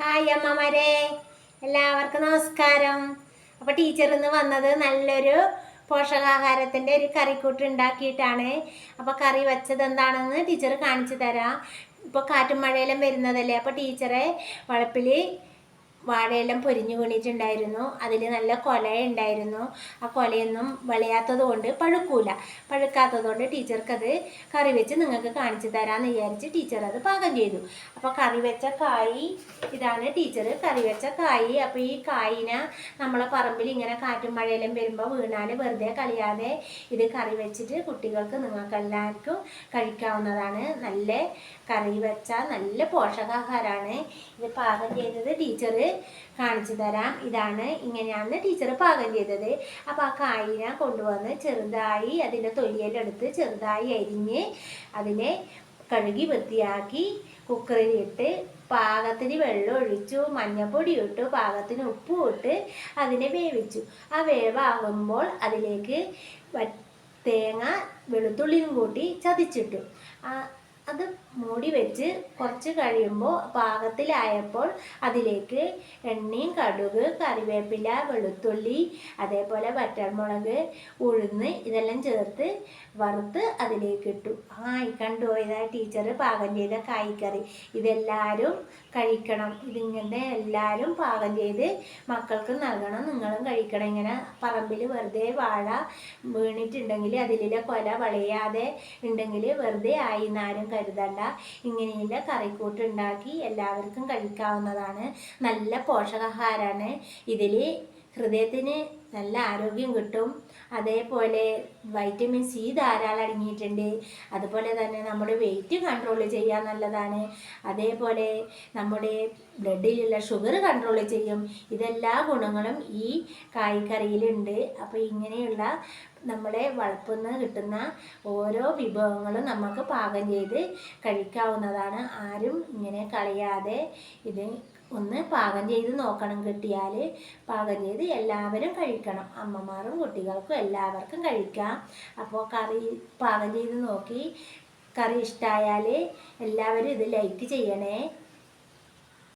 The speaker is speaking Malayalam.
ഹായ് അമ്മമാരെ, എല്ലാവർക്കും നമസ്കാരം. അപ്പോൾ ടീച്ചർ ഇന്ന് വന്നത് നല്ലൊരു പോഷകാഹാരത്തിൻ്റെ ഒരു കറിക്കൂട്ട് ഉണ്ടാക്കിയിട്ടാണ്. അപ്പോൾ കറി വെച്ചത് എന്താണെന്ന് ടീച്ചർ കാണിച്ചു തരാം. ഇപ്പോൾ കാറ്റും മഴയെല്ലാം വരുന്നതല്ലേ, അപ്പോൾ ടീച്ചറെ വളപ്പിൽ വാഴയെല്ലാം പൊരിഞ്ഞു വീണിട്ടുണ്ടായിരുന്നു. അതിൽ നല്ല കൊലയുണ്ടായിരുന്നു. ആ കൊലയൊന്നും വിളയാത്തത് കൊണ്ട് പഴുക്കാത്തത് കൊണ്ട് ടീച്ചർക്കത് കറി വെച്ച് നിങ്ങൾക്ക് കാണിച്ചു തരാമെന്ന് വിചാരിച്ച് ടീച്ചർ അത് പാകം ചെയ്തു. അപ്പോൾ കറി വെച്ച കായ് ഇതാണ് ടീച്ചർ കറി വെച്ച കായ്. അപ്പോൾ ഈ കായിനെ നമ്മളെ പറമ്പിൽ ഇങ്ങനെ കാറ്റും മഴയെല്ലാം വരുമ്പോൾ വീണാൽ വെറുതെ കളയാതെ ഇത് കറി വെച്ചിട്ട് കുട്ടികൾക്ക് നിങ്ങൾക്ക് എല്ലാവർക്കും കഴിക്കാവുന്നതാണ്. നല്ല കറി വെച്ച നല്ല പോഷകാഹാരമാണ്. ഇത് പാകം ചെയ്തത് ടീച്ചർ കാണിച്ചു തരാം. ഇങ്ങനെയാണ് ടീച്ചർ പാകം ചെയ്തത്. അപ്പോൾ ആ കായിനെ കൊണ്ടുവന്ന് ചെറുതായി അതിൻ്റെ തൊലിയെല്ലാം എടുത്ത് ചെറുതായി അരിഞ്ഞ് അതിനെ കഴുകി വൃത്തിയാക്കി കുക്കറിലിട്ട് പാകത്തിന് വെള്ളം ഒഴിച്ചു, മഞ്ഞൾപ്പൊടി ഇട്ടു, പാകത്തിന് ഉപ്പും ഇട്ട് അതിനെ വേവിച്ചു. ആ വേവാകുമ്പോൾ അതിലേക്ക് തേങ്ങ വെളുത്തുള്ളിയും കൂട്ടി ചതച്ചിട്ടു. അത് മൂടി വെച്ച് കുറച്ച് കഴിയുമ്പോൾ പാകത്തിലായപ്പോൾ അതിലേക്ക് എണ്ണയും കടുക് കറിവേപ്പില വെളുത്തുള്ളി അതേപോലെ വറ്റൽമുളക് ഉഴുന്ന് ഇതെല്ലാം ചേർത്ത് വറുത്ത് അതിലേക്ക് ഇട്ടു. കണ്ടു ഇതാ ടീച്ചർ പാകം ചെയ്ത കായ്ക്കറി. ഇതെല്ലാവരും കഴിക്കണം. ഇതിങ്ങനെ എല്ലാവരും പാകം ചെയ്ത് മക്കൾക്ക് നൽകണം. നിങ്ങളും കഴിക്കണം. ഇങ്ങനെ പറമ്പിൽ വെറുതെ വാഴ വീണിട്ടുണ്ടെങ്കിൽ അതിലെ കൊല വളയാതെ ഉണ്ടെങ്കിൽ വെറുതെ ആയി എന്നാരും കരുതണ്ട. ഇങ്ങനെയുള്ള കറിക്കൂട്ട് ഉണ്ടാക്കി എല്ലാവർക്കും കഴിക്കാവുന്നതാണ്. നല്ല പോഷകാഹാരമാണ്. ഇതിൽ ഹൃദയത്തിന് നല്ല ആരോഗ്യം കിട്ടും. അതേപോലെ വൈറ്റമിൻ സി ധാരാളം അടങ്ങിയിട്ടുണ്ട്. അതുപോലെ തന്നെ നമ്മുടെ വെയിറ്റ് കൺട്രോൾ ചെയ്യാൻ നല്ലതാണ്. അതേപോലെ നമ്മുടെ ബ്ലഡിലുള്ള ഷുഗർ കൺട്രോൾ ചെയ്യും. ഇതെല്ലാ ഗുണങ്ങളും ഈ കായ്ക്കറിയിലുണ്ട്. അപ്പോൾ ഇങ്ങനെയുള്ള നമ്മുടെ വളപ്പിൽ നിന്ന് കിട്ടുന്ന ഓരോ വിഭവങ്ങളും നമുക്ക് പാകം ചെയ്ത് കഴിക്കാവുന്നതാണ്. ആരും ഇങ്ങനെ കളയാതെ ഇത് ഒന്ന് പാകം ചെയ്ത് നോക്കണം. കിട്ടിയാൽ പാകം ചെയ്ത് എല്ലാവരും കഴിക്കണം. അമ്മമാരും കുട്ടികൾക്കും എല്ലാവർക്കും കഴിക്കാം. അപ്പോൾ കറി പാകം ചെയ്ത് നോക്കി കറി ഇഷ്ടമായാൽ എല്ലാവരും ഇത് ലൈക്ക് ചെയ്യണേ.